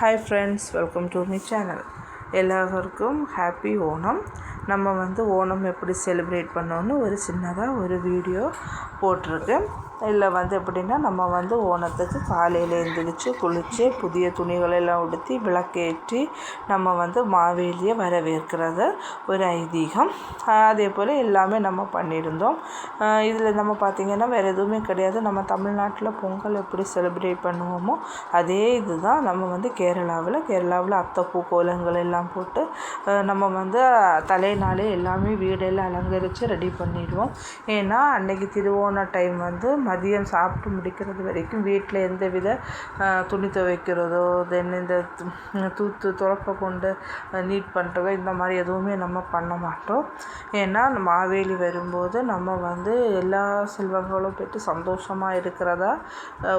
Hi friends, welcome to my channel. எல்லாருக்கும் happy Onam. நம்ம ஓணம் எப்படி செலிப்ரேட் பண்ணோன்னு ஒரு சின்னதாக ஒரு வீடியோ போட்டிருக்கேன். இதில் எப்படின்னா நம்ம ஓணத்துக்கு காலையில் எழுந்திரிச்சு குளித்து புதிய துணிகளெல்லாம் உடுத்தி விளக்கேற்றி நம்ம மாவேலியை வரவேற்கிறது ஒரு ஐதீகம். அதே போல் எல்லாமே நம்ம பண்ணியிருந்தோம். இதில் நம்ம பார்த்திங்கன்னா வேறு எதுவுமே கிடையாது. நம்ம தமிழ்நாட்டில் பொங்கல் எப்படி செலிப்ரேட் பண்ணுவோமோ அதே இது தான் நம்ம கேரளாவில் அத்தைப்பூ கோலங்கள் எல்லாம் போட்டு நம்ம தலைநாளே எல்லாமே வீடெல்லாம் அலங்கரித்து ரெடி பண்ணிடுவோம். ஏன்னா அன்றைக்கி திருவோண டைம் மதியம் சாப்பிட்டு முடிக்கிறது வரைக்கும் வீட்டில் எந்த வித துணி துவைக்கிறதோ தென் இந்த துறப்பை கொண்டு நீட் பண்ணுறதோ இந்த மாதிரி எதுவுமே நம்ம பண்ண மாட்டோம். ஏன்னா மாவேலி வரும்போது நம்ம எல்லா செல்வங்களும் பெற்று சந்தோஷமாக இருக்கிறதா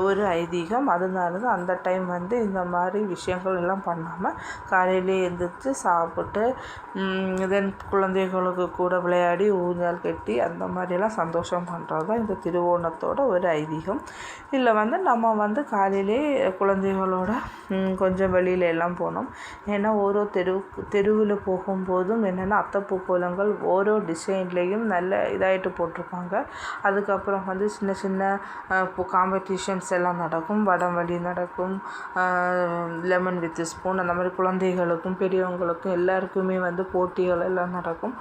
ஒரு ஐதீகம். அதனால தான் அந்த டைம் இந்த மாதிரி விஷயங்கள் எல்லாம் பண்ணாமல் காலையிலே எழுந்திரிச்சு சாப்பிட்டு தென் குழந்தைகளுக்கு கூட விளையாடி ஊஞ்சல் கட்டி அந்த மாதிரியெல்லாம் சந்தோஷம் பண்ணுறது தான் இந்த திருவோணத்தோட ஒரு ஐதீகம். இதில் நம்ம காலையிலே குழந்தைகளோட கொஞ்சம் வெளியில எல்லாம் போனோம். ஏன்னா ஓரோ தெருவில் போகும்போதும் என்னென்னா அத்தைப்பூ கோலங்கள் ஓரோ டிசைன்லேயும் நல்ல இதாகிட்டு போட்டிருப்பாங்க. அதுக்கப்புறம் சின்ன சின்ன காம்படிஷன்ஸ் எல்லாம் நடக்கும். வடம் வலி நடக்கும், லெமன் வித் ஸ்பூன், அந்த மாதிரி குழந்தைகளுக்கும் பெரியவங்களுக்கும் எல்லாருக்குமே போட்டிகள் எல்லாம் நடக்கும்.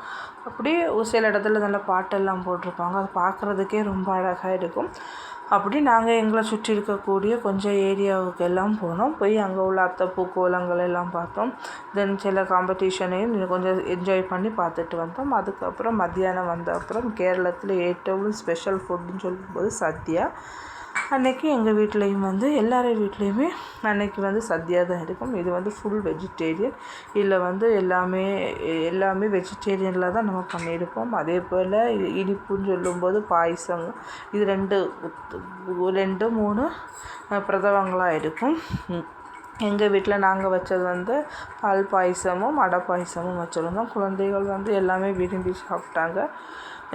அப்படியே ஒரு சில இடத்துல நல்ல பாட்டெல்லாம் போட்டிருப்பாங்க. அது பார்க்குறதுக்கே ரொம்ப அழகாக இருக்கும். அப்படி நாங்கள் எங்களை சுற்றி இருக்கக்கூடிய கொஞ்சம் ஏரியாவுக்கு எல்லாம் போனோம். போய் அங்கே உள்ள அத்தைப்பூ கோலங்கள் எல்லாம் பார்த்தோம். தென் சில காம்படிஷனையும் கொஞ்சம் என்ஜாய் பண்ணி பார்த்துட்டு வந்தோம். அதுக்கப்புறம் மத்தியானம் வந்த அப்புறம் கேரளத்தில் ஏற்றவும் ஸ்பெஷல் ஃபுட்டுன்னு சொல்லும்போது சத்யா. அன்றைக்கி எங்கள் வீட்லேயும் எல்லார் வீட்லேயுமே அன்றைக்கி சத்யா தான் இருக்கும். இது ஃபுல் வெஜிடேரியன். இதில் எல்லாமே வெஜிடேரியனில் தான் நம்ம பண்ணியிருப்போம். அதே போல் இனிப்புன்னு சொல்லும்போது பாயசம், இது 2-3 பிரதவங்களாக இருக்கும். எங்கள் வீட்டில் நாங்கள் வச்சது பால் பாயசமும் அடை பாயசமும் வச்சுருந்தோம். குழந்தைகள் எல்லாமே விரும்பி சாப்பிட்டாங்க.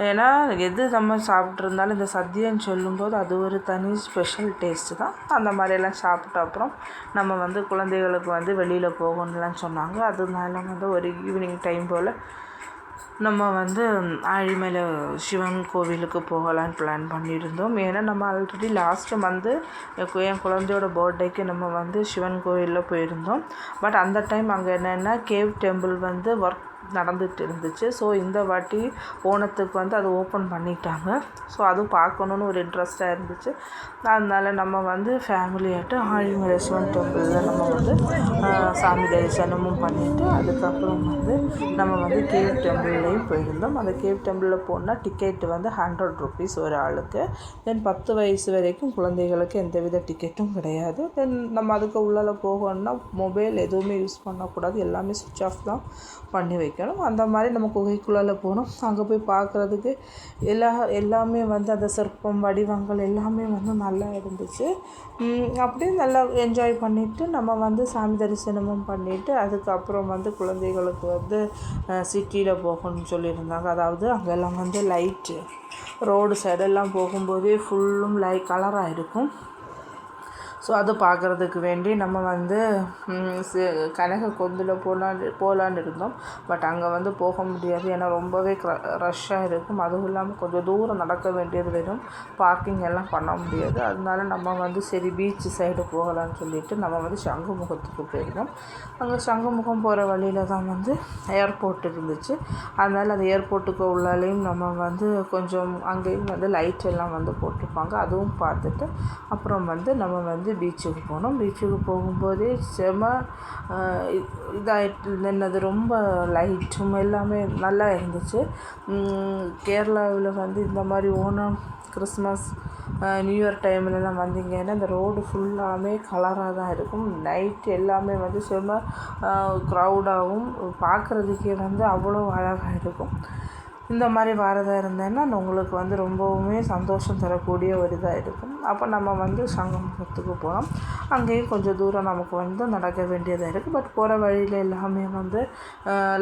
ஏன்னா எது நம்ம சாப்பிட்ருந்தாலும் இந்த சத்யான்னு சொல்லும்போது அது ஒரு தனி ஸ்பெஷல் டேஸ்ட்டு தான். அந்த மாதிரியெல்லாம் சாப்பிட்ட அப்புறம் நம்ம குழந்தைகளுக்கு வெளியில் போகணும்லாம் சொன்னாங்க. அதனால ஒரு ஈவினிங் டைம் போல் நம்ம ஆழிமலை சிவன் கோவிலுக்கு போகலான்னு பிளான் பண்ணியிருந்தோம். ஏன்னா நம்ம ஆல்ரெடி லாஸ்ட்டு என் குழந்தையோட பர்த்டேக்கு நம்ம சிவன் கோவிலில் போயிருந்தோம். பட் அந்த டைம் அங்கே என்னென்னா கேவ் டெம்பிள் ஒர்க் நடந்துகிட்டு இருந்துச்சு. ஸோ இந்த வாட்டி ஓணத்துக்கு அது ஓப்பன் பண்ணிட்டாங்க. ஸோ அதுவும் பார்க்கணுன்னு ஒரு இன்ட்ரெஸ்ட்டாக இருந்துச்சு. அதனால நம்ம ஃபேமிலியாட்டு ஆழிமலை சிவன் டெம்பிளில் நம்ம சாமி தரிசனமும் பண்ணிவிட்டு அதுக்கப்புறம் நம்ம கேவ் டெம்பிள்லேயும் போயிருந்தோம். அந்த கேவ் டெம்பிளில் போனால் டிக்கெட்டு 100 rupees ஒரு ஆளுக்கு. தென் 10 வயசு வரைக்கும் குழந்தைகளுக்கு எந்தவித டிக்கெட்டும் கிடையாது. தென் நம்ம அதுக்கு உள்ளால போகணுன்னா மொபைல் எதுவுமே யூஸ் பண்ணக்கூடாது. எல்லாமே சுவிட்ச் ஆஃப் தான் பண்ணி வைக்கணும். அந்த மாதிரி நம்ம குகைக்குள்ளால போனோம். அங்கே போய் பார்க்குறதுக்கு எல்லாமே அந்த சிற்பம் வடிவங்கள் எல்லாமே நல்லா இருந்துச்சு. அப்படியே நல்லா என்ஜாய் பண்ணிவிட்டு நம்ம சாமி தரிசனமும் பண்ணிவிட்டு அதுக்கப்புறம் குழந்தைகளுக்கு சிட்டியில் போகணும்னு சொல்லியிருந்தாங்க. அதாவது அங்கெல்லாம் லைட்டு ரோடு சைடெல்லாம் போகும்போதே ஃபுல்லும் கலராக இருக்கும். ஸோ அது பார்க்குறதுக்கு வேண்டி நம்ம கனக கொந்தில் போகலான்னு இருந்தோம். பட் அங்கே போக முடியாது. ஏன்னா ரொம்பவே ரஷ்ஷாக இருக்கும். அதுவும் இல்லாமல் கொஞ்சம் தூரம் நடக்க வேண்டியது வரும். பார்க்கிங் எல்லாம் பண்ண முடியாது. அதனால நம்ம சரி பீச் சைடு போகலான்னு சொல்லிவிட்டு நம்ம சங்குமுகத்துக்கு போயிருந்தோம். அங்கே சங்குமுகம் போகிற வழியில் தான் ஏர்போர்ட் இருந்துச்சு. அதனால் அந்த ஏர்போர்ட்டுக்கு உள்ளாலேயும் நம்ம கொஞ்சம் அங்கேயும் லைட் எல்லாம் போட்டிருப்பாங்க. அதுவும் பார்த்துட்டு அப்புறம் நம்ம பீச்சுக்கு போனோம். பீச்சுக்கு போகும்போதே செம இதாகிட்டு நின்னது. ரொம்ப லைட்டும் எல்லாமே நல்லா இருந்துச்சு. கேரளாவில் இந்த மாதிரி ஓணம், கிறிஸ்மஸ், நியூ இயர் டைம்லலாம் வந்தீங்கன்னா இந்த ரோடு ஃபுல்லாமே கலராக தான் இருக்கும். நைட் எல்லாமே செம க்ரௌடாகவும் பார்க்குறதுக்கே அவ்வளோ அழகாக இருக்கும். இந்த மாதிரி வாரதா இருந்தேன்னா உங்களுக்கு வந்து ரொம்பவுமே சந்தோஷம் தரக்கூடிய ஒரு இதாக இருக்கும். அப்போ நம்ம வந்து சங்கமத்துக்கு போனோம். அங்கேயும் கொஞ்சம் தூரம் நமக்கு வந்து நடக்க வேண்டியதாக இருக்குது. பட் போகிற வழியில் எல்லாமே வந்து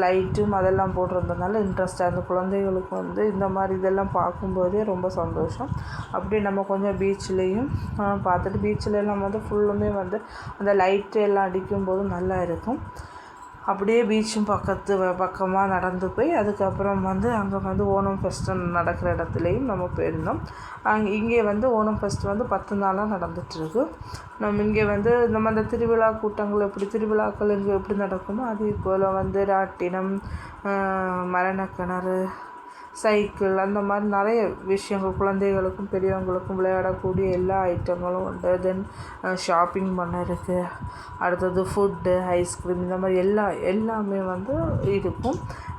லைட்டும் அதெல்லாம் போட்டிருந்ததுனால இன்ட்ரெஸ்ட்டாக இருந்த குழந்தைகளுக்கு வந்து இந்த மாதிரி இதெல்லாம் பார்க்கும்போதே ரொம்ப சந்தோஷம். அப்படியே நம்ம கொஞ்சம் பீச்லேயும் பார்த்துட்டு பீச்சிலெல்லாம் வந்து ஃபுல்லுமே வந்து அந்த லைட்டு எல்லாம் அடிக்கும்போது நல்லா இருக்கும். அப்படியே பீச்சும் பக்கமாக நடந்து போய் அதுக்கப்புறம் வந்து அங்கே வந்து ஓணம் ஃபெஸ்ட்டு நடக்கிற இடத்துலையும் நம்ம போயிருந்தோம். இங்கே வந்து ஓணம் ஃபெஸ்ட் வந்து 10 நாளாக நடந்துகிட்ருக்கு. நம்ம இங்கே வந்து நம்ம அந்த திருவிழா கூட்டங்கள் திருவிழாக்கள் இங்கே எப்படி நடக்குமோ அதே போல் வந்து ராட்டினம், மரணக்கிணறு, சைக்கிள் அந்த மாதிரி நிறைய விஷயங்கள் குழந்தைகளுக்கும் பெரியவங்களுக்கும் விளையாடக்கூடிய எல்லா ஐட்டங்களும் உண்டு. தென் ஷாப்பிங் பண்ண இருக்குது. அடுத்தது ஃபுட்டு, ஐஸ்கிரீம் இந்த மாதிரி எல்லாமே வந்து இருக்கும்.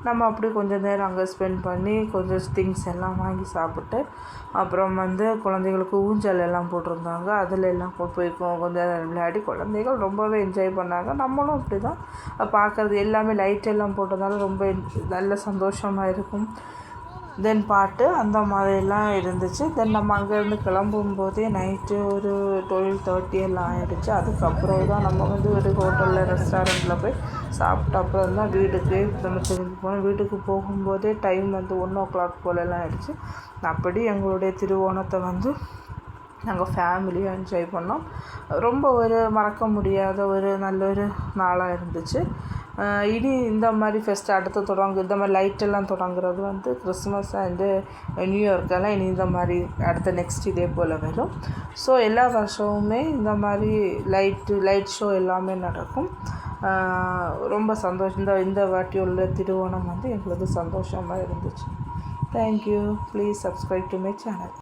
நம்ம அப்படி கொஞ்சம் நேரம் அங்கே ஸ்பெண்ட் பண்ணி கொஞ்சம் திங்ஸ் எல்லாம் வாங்கி சாப்பிட்டு அப்புறம் வந்து குழந்தைகளுக்கு ஊஞ்சல் எல்லாம் போட்டிருந்தாங்க. அதில் எல்லாம் போய் கொஞ்சம் நேரம் விளையாடி குழந்தைகள் ரொம்பவே என்ஜாய் பண்ணாங்க. நம்மளும் அப்படி தான் பார்க்குறது எல்லாமே லைட் எல்லாம் போட்டதால ரொம்ப நல்ல சந்தோஷமாக இருக்கும். தென் பாட்டு அந்த மாதிரிலாம் இருந்துச்சு. தென் நம்ம அங்கேருந்து கிளம்பும்போதே நைட்டு ஒரு 12:30 எல்லாம் ஆகிடுச்சு. அதுக்கப்புறம் தான் நம்ம வந்து ஒரு ஹோட்டலில் ரெஸ்டாரண்ட்டில் போய் சாப்பிட்ட அப்புறம் தான் வீட்டுக்கு நம்ம திரும்பி போனோம். வீட்டுக்கு போகும்போதே டைம் வந்து 1:00 போலலாம் ஆகிடுச்சு. அப்படி எங்களுடைய திருவோணத்தை வந்து நாங்கள் ஃபேமிலியாக என்ஜாய் பண்ணோம். ரொம்ப ஒரு மறக்க முடியாத ஒரு நல்ல ஒரு நாளாக இருந்துச்சு. இனி இந்த மாதிரி ஃபெஸ்ட் அடுத்து இந்த மாதிரி லைட்டெல்லாம் தொடங்குறது வந்து கிறிஸ்மஸ் அண்டு நியூ இயர்க்கெல்லாம் இனி இந்த மாதிரி அடுத்த நெக்ஸ்ட் இதே போல் வரும். ஸோ எல்லா வருஷமுமே இந்த மாதிரி லைட் ஷோ எல்லாமே நடக்கும். ரொம்ப சந்தோஷம். இந்த வாட்டி உள்ள திருவோணம் வந்து எங்களுக்கு சந்தோஷமாக இருந்துச்சு. Thank you. Please subscribe to my channel.